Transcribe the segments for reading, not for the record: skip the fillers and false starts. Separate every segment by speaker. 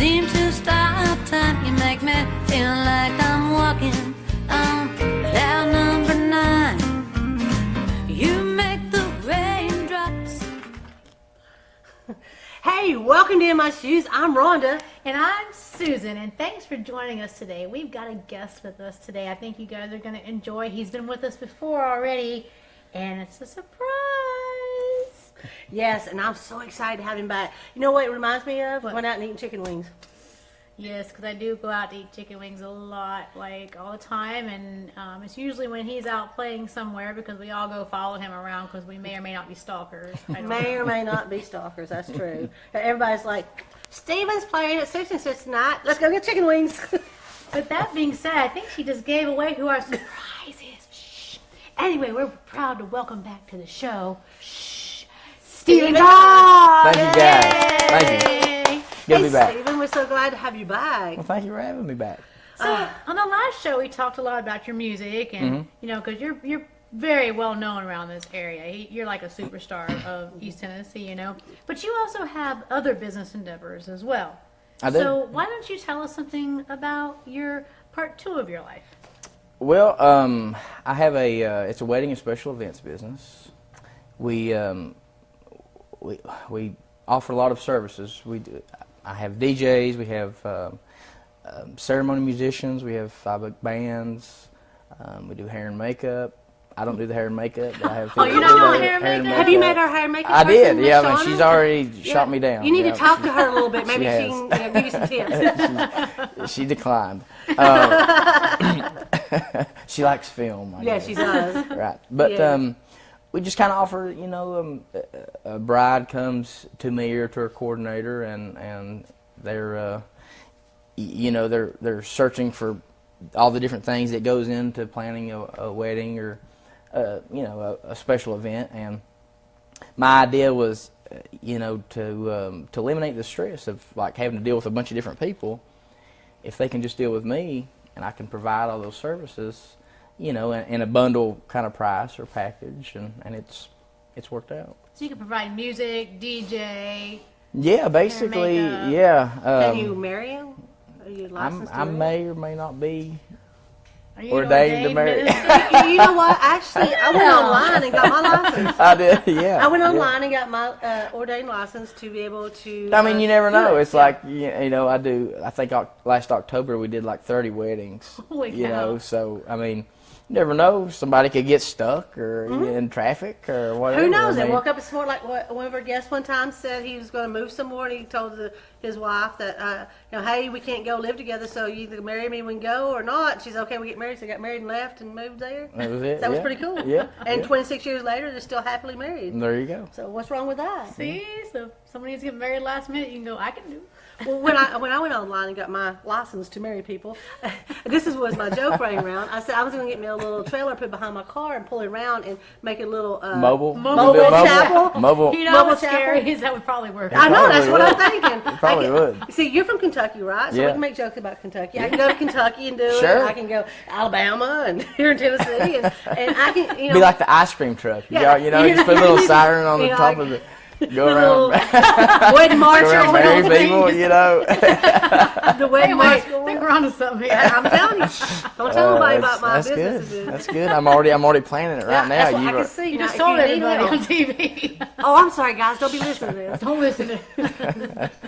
Speaker 1: seem to stop time. You make me feel like I'm walking on cloud number 9. You make the raindrops.
Speaker 2: Hey, welcome to In My Shoes. I'm Rhonda.
Speaker 3: And I'm Susan, and thanks for joining us today. We've got a guest with us today. I think you guys are going to enjoy. He's been with us before already, and it's a surprise.
Speaker 2: Yes, and I'm so excited to have him back. You know what it reminds me of?
Speaker 3: What?
Speaker 2: Going out and eating chicken wings.
Speaker 3: Yes, because I do go out to eat chicken wings a lot, like all the time, and it's usually when he's out playing somewhere because we all go follow him around because we may or may not be stalkers.
Speaker 2: May or may not be stalkers, that's true. Everybody's like, Steven's playing at such and such tonight. Let's go get chicken wings.
Speaker 3: But that being said, I think she just gave away who our surprise is. Shh. Anyway, we're proud to welcome back to the show, Steven Goff!
Speaker 4: Thank you, guys. Thank you. Good to be back.
Speaker 2: Steven, we're so glad to have you back.
Speaker 4: Well, thank you for having me back.
Speaker 3: So on the last show, we talked a lot about your music, and you know, because you're very well known around this area. You're like a superstar of East Tennessee, you know. But you also have other business endeavors as well.
Speaker 4: I do.
Speaker 3: So why don't you tell us something about your part 2 of your life?
Speaker 4: Well, I have it's a wedding and special events business. We offer a lot of services. I have DJs. We have ceremony musicians. We have 5-book bands. We do hair and makeup. I don't do the hair and makeup, but I have people
Speaker 3: you're
Speaker 4: who
Speaker 3: not
Speaker 4: do
Speaker 3: doing
Speaker 4: the
Speaker 3: hair and makeup?
Speaker 2: Have you met our hair and makeup
Speaker 4: I
Speaker 2: person,
Speaker 4: did,
Speaker 2: Miss
Speaker 4: yeah. I mean,
Speaker 2: Shauna?
Speaker 4: she's already shot me down.
Speaker 2: You need to talk to her a little bit. Maybe
Speaker 4: She
Speaker 2: she can give you some tips.
Speaker 4: She declined. She likes film. I
Speaker 2: Yeah,
Speaker 4: guess.
Speaker 2: she does.
Speaker 4: Right, but
Speaker 2: Yeah.
Speaker 4: we just kind of offer, you know, a bride comes to me or to her coordinator, and they're, you know, they're searching for all the different things that goes into planning a wedding or, you know, a special event. And my idea was, you know, to eliminate the stress of like having to deal with a bunch of different people. If they can just deal with me, and I can provide all those services, you know, in a bundle kind of price or package, and it's worked out.
Speaker 3: So you can provide music, DJ.
Speaker 4: Yeah, basically,
Speaker 3: makeup.
Speaker 4: yeah.
Speaker 2: Can you marry him? Are you licensed
Speaker 4: I
Speaker 2: to
Speaker 4: may or may not be
Speaker 3: Are you
Speaker 4: ordained to marry.
Speaker 3: minister?
Speaker 2: You know what? Actually, I went online and got my license.
Speaker 4: I did, yeah.
Speaker 2: I went
Speaker 4: yeah.
Speaker 2: online and got my ordained license to be able to.
Speaker 4: I mean, you never know.
Speaker 2: do it.
Speaker 4: It's like, you know, I think last October we did like 30 weddings.
Speaker 3: Holy
Speaker 4: you
Speaker 3: cow.
Speaker 4: know, so I mean, you never know. Somebody could get stuck or in traffic or whatever.
Speaker 2: Who knows?
Speaker 4: I
Speaker 2: I
Speaker 4: mean,
Speaker 2: woke up this morning, like one of our guests one time said he was going to move somewhere, and he told his wife that, you know, hey, we can't go live together, so you either marry me, we can go, or not. She's okay, we get married. So they got married and left and moved there.
Speaker 4: That was it.
Speaker 2: That was
Speaker 4: yeah.
Speaker 2: pretty cool.
Speaker 4: Yeah.
Speaker 2: And
Speaker 4: yeah.
Speaker 2: 26 years later, they're still happily married.
Speaker 4: There you go.
Speaker 2: So what's wrong with that?
Speaker 3: See, so if somebody needs to get married last minute, you can go, I can do.
Speaker 2: Well, when I went online and got my license to marry people, this was my joke running around. I said I was going to get me a little trailer put behind my car and pull it around and make it a little
Speaker 4: Mobile
Speaker 2: chapel.
Speaker 4: Mobile.
Speaker 3: You know
Speaker 2: Mobile
Speaker 3: what's
Speaker 2: chapel.
Speaker 3: scary is that would probably work.
Speaker 2: I know,
Speaker 4: probably
Speaker 2: that's what I'm
Speaker 4: would.
Speaker 2: thinking.
Speaker 4: probably
Speaker 2: I
Speaker 4: would.
Speaker 2: See, you're from Kentucky, right? So we
Speaker 4: Yeah.
Speaker 2: can make jokes about Kentucky. I can go to Kentucky and do it.
Speaker 4: Sure.
Speaker 2: I can go Alabama and here in Tennessee, and I can, you know.
Speaker 4: Be like the ice cream truck.
Speaker 2: Yeah.
Speaker 4: You know, you just put a little siren on the
Speaker 2: You know,
Speaker 4: top
Speaker 2: like-
Speaker 4: of it. Go
Speaker 2: the
Speaker 4: around.
Speaker 2: little wedding march
Speaker 4: Go around
Speaker 2: or
Speaker 4: marry
Speaker 2: whatever.
Speaker 4: people, you know.
Speaker 2: The wedding
Speaker 3: Wait,
Speaker 2: march.
Speaker 3: I think we're onto something here.
Speaker 2: I'm telling you, don't tell nobody about my
Speaker 4: That's
Speaker 2: business.
Speaker 4: good. That's good. I'm already planning it right now.
Speaker 2: That's what I
Speaker 4: You
Speaker 2: can see.
Speaker 3: You
Speaker 2: Now,
Speaker 3: just
Speaker 2: if
Speaker 3: told
Speaker 2: you need
Speaker 3: everybody
Speaker 2: help-
Speaker 3: on TV.
Speaker 2: Oh, I'm sorry, guys. Don't be listening to this.
Speaker 3: Don't listen to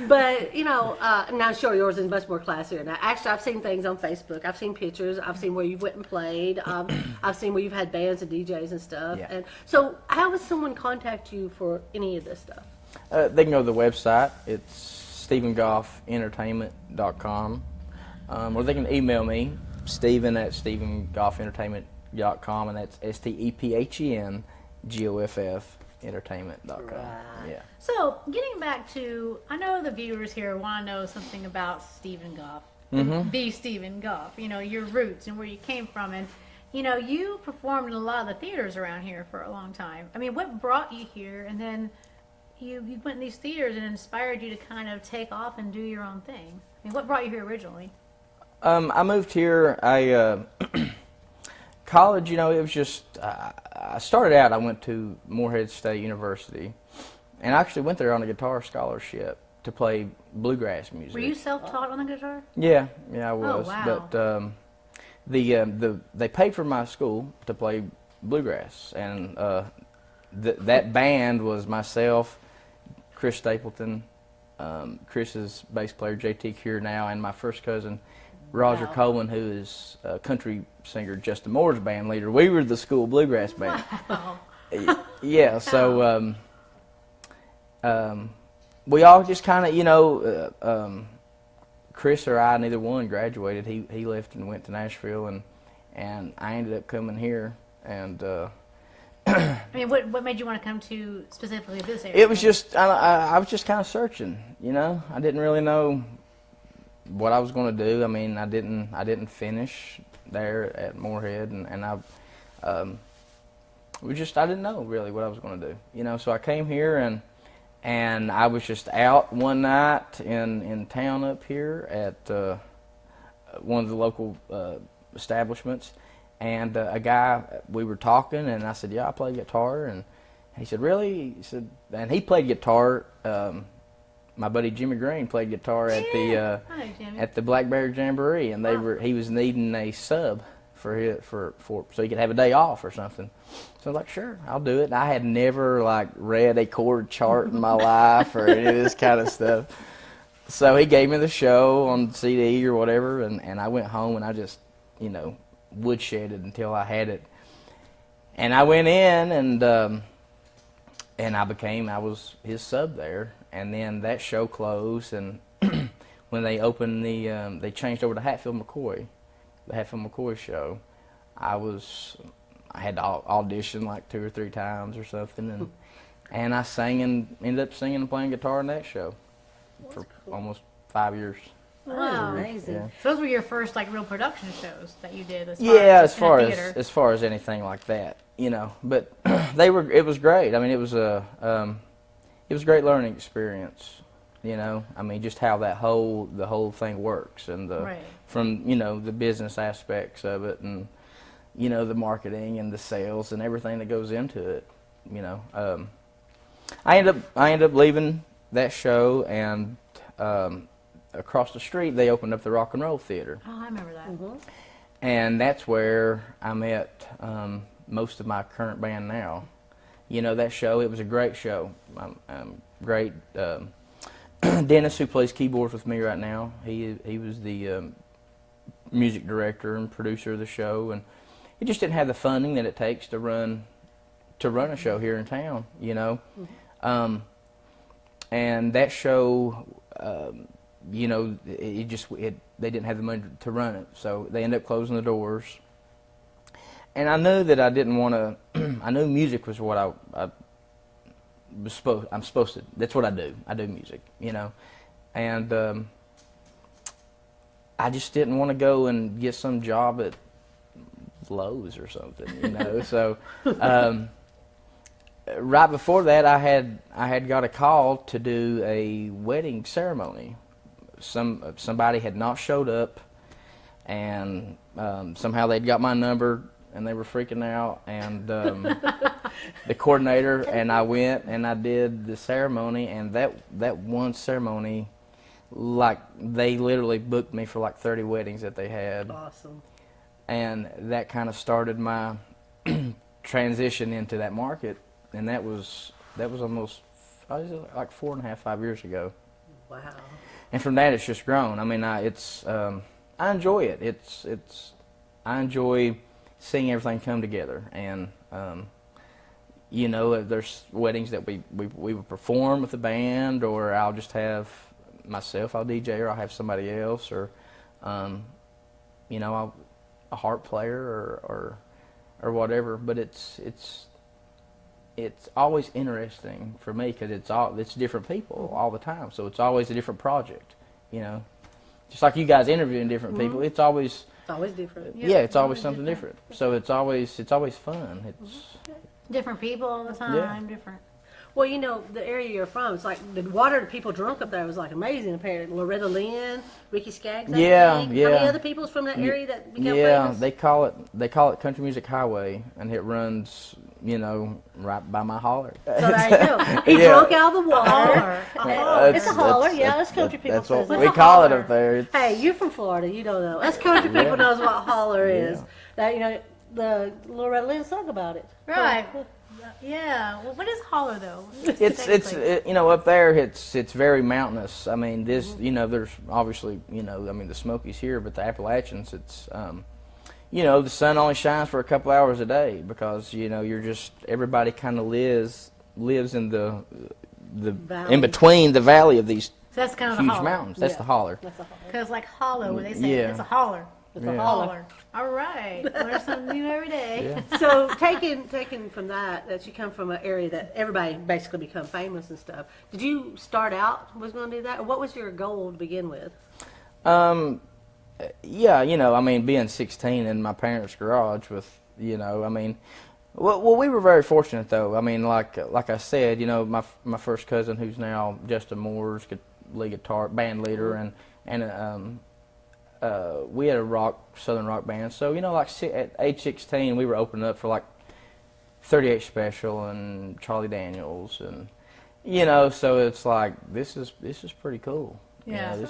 Speaker 2: But, you know, now sure, yours is much more classier. Now, actually, I've seen things on Facebook. I've seen pictures. I've seen where you've went and played. I've seen where you've had bands and DJs and stuff.
Speaker 4: Yeah.
Speaker 2: And so how would someone contact you for any of this stuff?
Speaker 4: They can go to the website. It's StephenGoffEntertainment.com. Or they can email me, Stephen@StephenGoffEntertainment.com, and that's StephenGoff Entertainment.com.
Speaker 2: Right.
Speaker 4: Yeah.
Speaker 3: So, getting back to, I know the viewers here want to know something about Steven Goff. The Steven Goff. You know, your roots and where you came from. And, you know, you performed in a lot of the theaters around here for a long time. I mean, what brought you here? And then you went in these theaters and inspired you to kind of take off and do your own thing. I mean, what brought you here originally?
Speaker 4: I moved here. College, you know, it was just, I started out, I went to Morehead State University, and I actually went there on a guitar scholarship. to play bluegrass music.
Speaker 3: Were you self-taught on the guitar?
Speaker 4: Yeah, I was.
Speaker 3: wow.
Speaker 4: But they paid for my school to play bluegrass, and that band was myself, Chris Stapleton, Chris's bass player JT Cure now, and my first cousin Roger Coleman, who is a country singer Justin Moore's band leader. We were the school bluegrass band.
Speaker 3: Wow.
Speaker 4: Yeah, so we all just kind of, Chris or I, neither one graduated. He left and went to Nashville, and I ended up coming here. And
Speaker 3: I mean, what made you want to come to specifically this area?
Speaker 4: it was just I was just kind of searching. I didn't really know what I was going to do. I mean, I didn't finish there at Moorhead, and I didn't know really what I was going to do. So I came here and I was just out one night in town up here at one of the local establishments, and a guy, we were talking, and I said, yeah, I play guitar, and he said, really? He said, and he played guitar. My buddy Jimmy Green played guitar at the Black Bear Jamboree, and he was needing a sub for so he could have a day off or something. So I was like, sure, I'll do it. And I had never read a chord chart in my life or any of this kind of stuff. So he gave me the show on CD or whatever, and I went home and I just, woodshedded until I had it. And I went in and I was his sub there. And then that show closed, and when they opened they changed over to Hatfield McCoy. The Hatfield McCoy show, I had to audition 2 or 3 times or something, and I sang and ended up singing and playing guitar in that show for almost 5 years.
Speaker 3: Wow.
Speaker 2: Amazing.
Speaker 4: Yeah.
Speaker 3: So those were your first real production shows that you did.
Speaker 4: As far as anything like that, But it was great. I mean, it was a great learning experience. I mean, just how the whole thing works, and from the business aspects of it, and the marketing and the sales and everything that goes into it. I ended up leaving that show, and across the street they opened up the Rock and Roll Theater.
Speaker 3: Oh, I remember that.
Speaker 2: Mm-hmm.
Speaker 4: And that's where I met most of my current band now. That show, it was a great show. Great. Dennis, who plays keyboards with me right now, he was the music director and producer of the show, and he just didn't have the funding that it takes to run a show here in town, and that show, they didn't have the money to run it, so they ended up closing the doors. And I knew that I didn't want to. I knew music was what I'm supposed to. That's what I do. I do music, and I just didn't want to go and get some job at Lowe's or something, So right before that, I had got a call to do a wedding ceremony. Somebody had not showed up, and somehow they'd got my number. And they were freaking out, and the coordinator and I went and I did the ceremony, and that one ceremony, they literally booked me for 30 weddings that they had.
Speaker 2: Awesome.
Speaker 4: And that kind of started my transition into that market, and that was almost 4.5, 5 years ago.
Speaker 2: Wow.
Speaker 4: And from that, it's just grown. I mean, I enjoy it. I enjoy seeing everything come together, and there's weddings that we would perform with the band, or I'll just have myself, I'll DJ, or I'll have somebody else, or I'll a harp player or whatever. But it's always interesting for me because it's different people all the time, so it's always a different project, just like you guys interviewing different people. It's always
Speaker 2: different.
Speaker 4: Yeah, it's always something different. So it's always fun. It's
Speaker 3: different people all the time.
Speaker 4: Yeah.
Speaker 3: Different.
Speaker 2: Well, the area you're from, it's the water that people drunk up there was amazing. Apparently, Loretta Lynn, Ricky Skaggs. I think. How many other people's from that area that became famous?
Speaker 4: They call it Country Music Highway, and it runs you know, right by my holler.
Speaker 2: So there you go. He
Speaker 4: Yeah.
Speaker 2: broke out of the water.
Speaker 3: Holler.
Speaker 2: It's a holler. Yeah, us country people
Speaker 4: That's what
Speaker 2: says
Speaker 4: we
Speaker 2: it's a
Speaker 4: call it
Speaker 2: holler.
Speaker 4: up there. It's,
Speaker 2: Hey, you're from Florida. You don't know. Us country people knows what holler is.
Speaker 4: Yeah.
Speaker 2: That, you know, the Loretta Lynn sung about it.
Speaker 3: Right. Yeah. Well, what is holler though?
Speaker 4: you know, up there it's very mountainous. I mean, this, you know, there's obviously, you know, I mean, the Smokies here, but the Appalachians, it's you know, the sun only shines for a couple hours a day because, you know, you're just, everybody kind of lives in the
Speaker 2: Valley.
Speaker 4: in between the valley of these
Speaker 3: So that's kind of the
Speaker 4: huge
Speaker 3: holler.
Speaker 4: mountains. That's
Speaker 2: Yeah.
Speaker 4: the holler.
Speaker 2: That's a holler.
Speaker 3: Because like hollow, when they say
Speaker 4: Yeah.
Speaker 3: it's a holler.
Speaker 2: It's a
Speaker 4: Yeah.
Speaker 2: holler.
Speaker 3: All right. Learn something new every day.
Speaker 4: Yeah.
Speaker 2: So taking from that you come from an area that everybody basically become famous and stuff. Did you start out was going to do that, or what was your goal to begin with?
Speaker 4: Yeah, you know, I mean, being 16 in my parents' garage with, you know, I mean, well, we were very fortunate though. I mean, like I said, you know, my first cousin, who's now Justin Moore's lead guitar band leader, and we had a southern rock band. So, you know, like at age 16, we were opening up for like 38 Special and Charlie Daniels, and you know, so it's like this is pretty cool.
Speaker 3: Yeah.
Speaker 4: You know,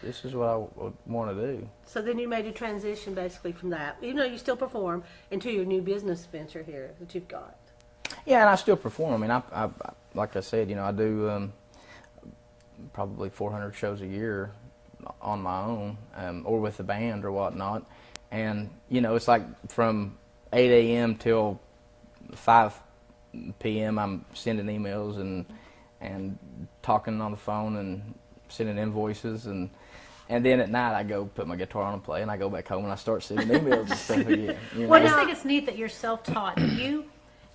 Speaker 4: this is what I would want to do.
Speaker 2: So then you made a transition basically from that, even though you still perform, into your new business venture here that you've got.
Speaker 4: Yeah, and I still perform. I mean, I like I said, you know, I do probably 400 shows a year on my own, or with the band or whatnot. And you know, it's like from 8 a.m. till 5 p.m. I'm sending emails and talking on the phone and sending invoices, and then at night I go put my guitar on and play, and I go back home and I start sending emails and stuff again. You
Speaker 3: Well, I
Speaker 4: know?
Speaker 3: just think it's neat that you're self-taught.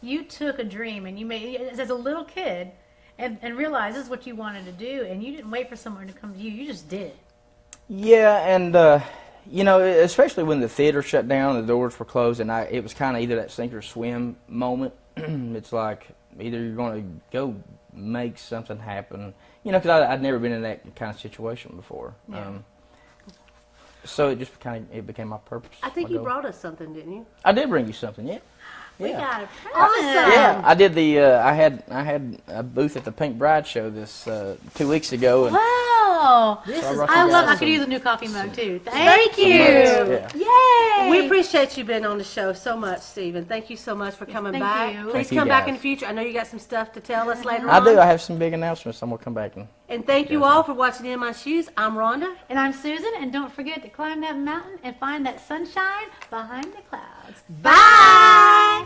Speaker 3: You took a dream and you made as a little kid and realized this is what you wanted to do, and you didn't wait for someone to come to you. You just did it.
Speaker 4: Yeah, and you know, especially when the theater shut down, the doors were closed, and it was kind of either that sink or swim moment. It's like either you're going to go make something happen, you know, because I'd never been in that kind of situation before.
Speaker 3: Yeah.
Speaker 4: So it just it became my purpose.
Speaker 2: I think
Speaker 4: my
Speaker 2: you
Speaker 4: goal.
Speaker 2: brought us something, didn't you?
Speaker 4: I did bring you something, yeah.
Speaker 3: We
Speaker 4: Yeah.
Speaker 3: got a present.
Speaker 2: Awesome.
Speaker 4: Yeah, I did the. I had a booth at the Pink Bride show this 2 weeks ago, and
Speaker 3: Wow.
Speaker 2: This
Speaker 4: So
Speaker 2: is
Speaker 4: brought
Speaker 3: I
Speaker 4: you
Speaker 3: love.
Speaker 4: guys
Speaker 3: I could
Speaker 4: some-
Speaker 3: use a new coffee mug too.
Speaker 2: Thank
Speaker 3: Thank you.
Speaker 4: Yeah.
Speaker 3: Yay.
Speaker 2: We appreciate you being on the show so much, Stephen. Thank you so much for coming
Speaker 3: thank
Speaker 2: back.
Speaker 3: you.
Speaker 2: Please
Speaker 4: Thank you,
Speaker 2: come back
Speaker 4: guys.
Speaker 2: in the future. I know you got some stuff to tell us later
Speaker 4: I
Speaker 2: on.
Speaker 4: do. I have some big announcements. I'm gonna come back and.
Speaker 2: And thank you all for watching In My Shoes. I'm Rhonda.
Speaker 3: And I'm Susan, and don't forget to climb that mountain and find that sunshine behind the clouds.
Speaker 2: Bye.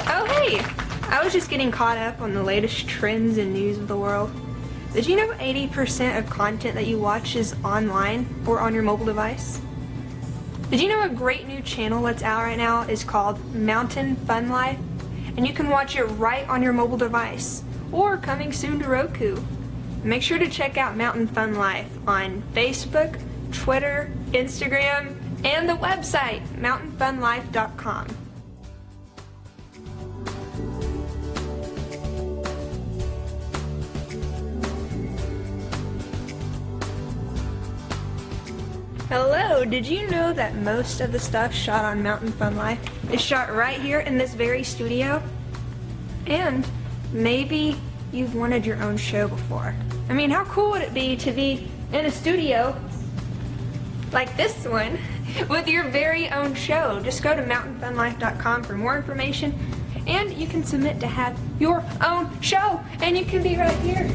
Speaker 5: Oh, hey! I was just getting caught up on the latest trends and news of the world. Did you know 80% of content that you watch is online or on your mobile device? Did you know a great new channel that's out right now is called Mountain Fun Life? And you can watch it right on your mobile device, or coming soon to Roku. Make sure to check out Mountain Fun Life on Facebook, Twitter, Instagram, and the website, mountainfunlife.com. Hello, did you know that most of the stuff shot on Mountain Fun Life is shot right here in this very studio? And maybe you've wanted your own show before. I mean, how cool would it be to be in a studio like this one with your very own show? Just go to mountainfunlife.com for more information, and you can submit to have your own show, and you can be right here.